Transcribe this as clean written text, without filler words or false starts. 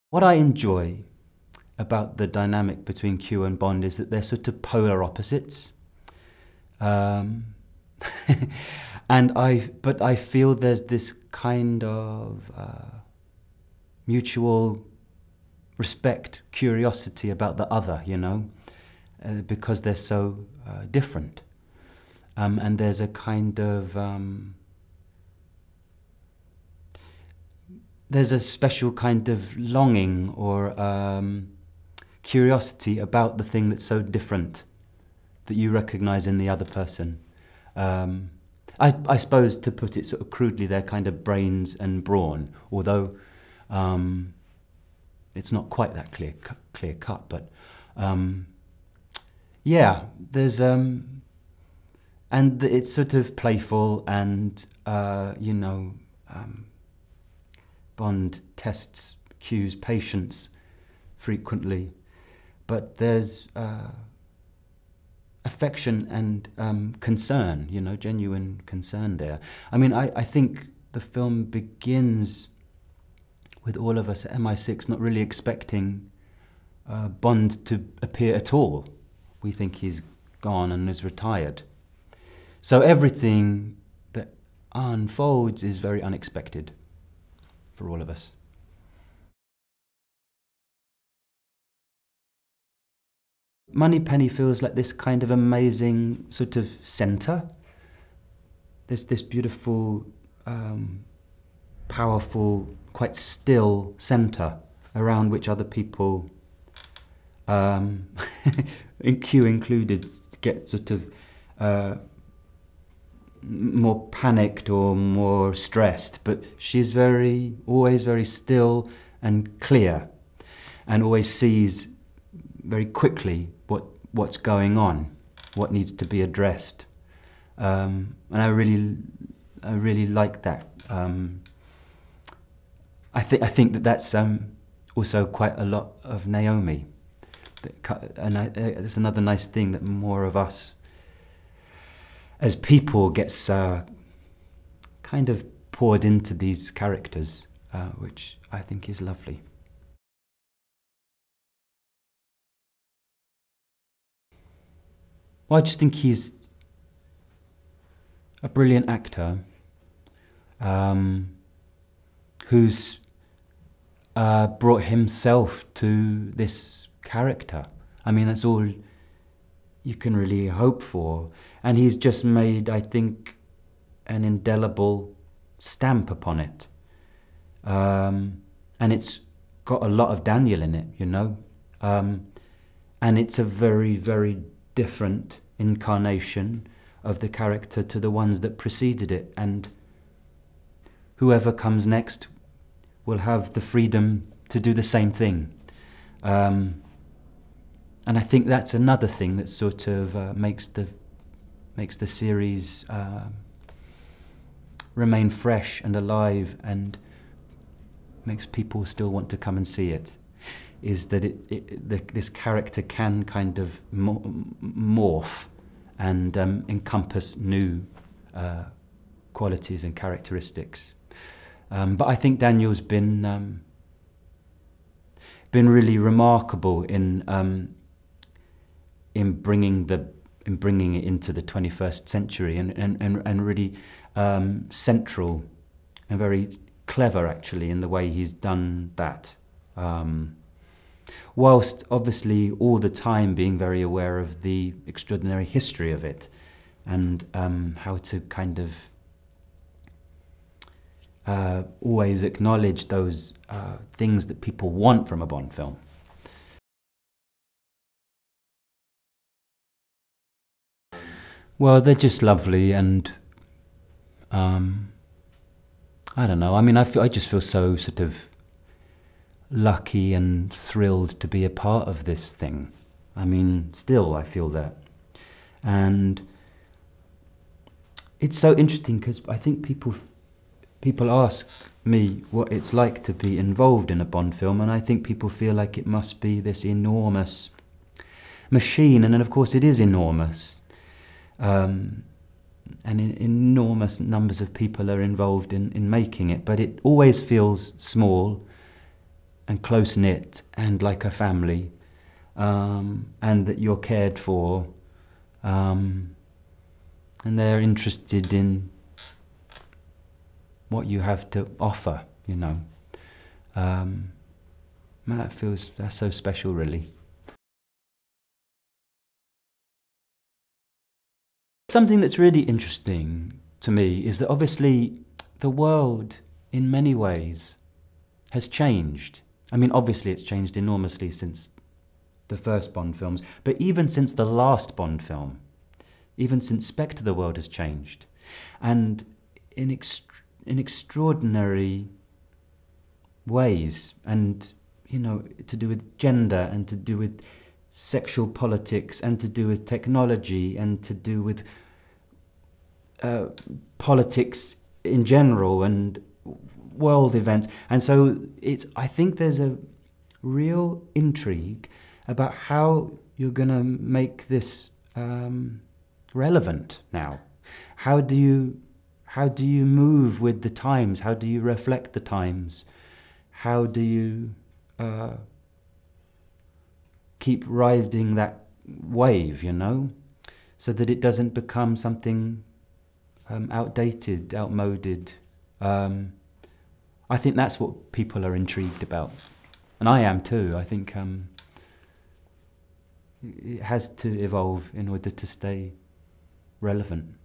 What I enjoy about the dynamic between Q and Bond is that they're sort of polar opposites. Um, but I feel there's this kind of mutual respect, curiosity about the other, you know, because they're so different. And there's a kind of, there's a special kind of longing or curiosity about the thing that's so different that you recognize in the other person. I suppose, to put it sort of crudely, they're kind of brains and brawn, although it's not quite that clear cut. But yeah, there's and it's sort of playful, and you know, Bond tests Q's patience frequently, but there's affection and concern, you know, genuine concern there. I mean, I think the film begins with all of us at MI6 not really expecting Bond to appear at all. We think he's gone and is retired. So everything that unfolds is very unexpected for all of us. Moneypenny feels like this kind of amazing sort of centre. There's this beautiful, powerful, quite still centre around which other people, Q included, get sort of more panicked or more stressed. But she's always very still and clear, and always sees very quickly what's going on, what needs to be addressed, and I really like that. I think that's also quite a lot of Naomi, and it's another nice thing that more of us as people gets kind of poured into these characters, which I think is lovely. Well, I just think he's a brilliant actor who's brought himself to this character. I mean, that's all you can really hope for. And he's just made, I think, an indelible stamp upon it. And it's got a lot of Daniel in it, you know. And it's a very, very different incarnation of the character to the ones that preceded it, and whoever comes next will have the freedom to do the same thing. And I think that's another thing that sort of makes the series remain fresh and alive, and makes people still want to come and see it, is that this character can kind of morph and encompass new qualities and characteristics. But I think Daniel's been really remarkable in bringing it into the 21st century, and really central and very clever, actually, in the way he's done that. Whilst obviously all the time being very aware of the extraordinary history of it, and how to kind of always acknowledge those things that people want from a Bond film. Well, they're just lovely, and I don't know, I mean, I just feel so sort of lucky and thrilled to be a part of this thing. I mean, still I feel that. And it's so interesting because I think people ask me what it's like to be involved in a Bond film, and I think people feel like it must be this enormous machine, and then of course it is enormous. And enormous numbers of people are involved in making it, but it always feels small, and close-knit and like a family, and that you're cared for, and they're interested in what you have to offer, you know. That's so special, really. Something that's really interesting to me is that obviously the world, in many ways, has changed. I mean, obviously it's changed enormously since the first Bond films, but even since the last Bond film, even since Spectre, the world has changed. And in extraordinary ways, and, you know, to do with gender, and to do with sexual politics, and to do with technology, and to do with politics in general, and world events. And so I think there's a real intrigue about how you're going to make this relevant now. How do you move with the times? How do you reflect the times? How do you keep riding that wave, you know, so that it doesn't become something outdated, outmoded? I think that's what people are intrigued about, and I am too. I think it has to evolve in order to stay relevant.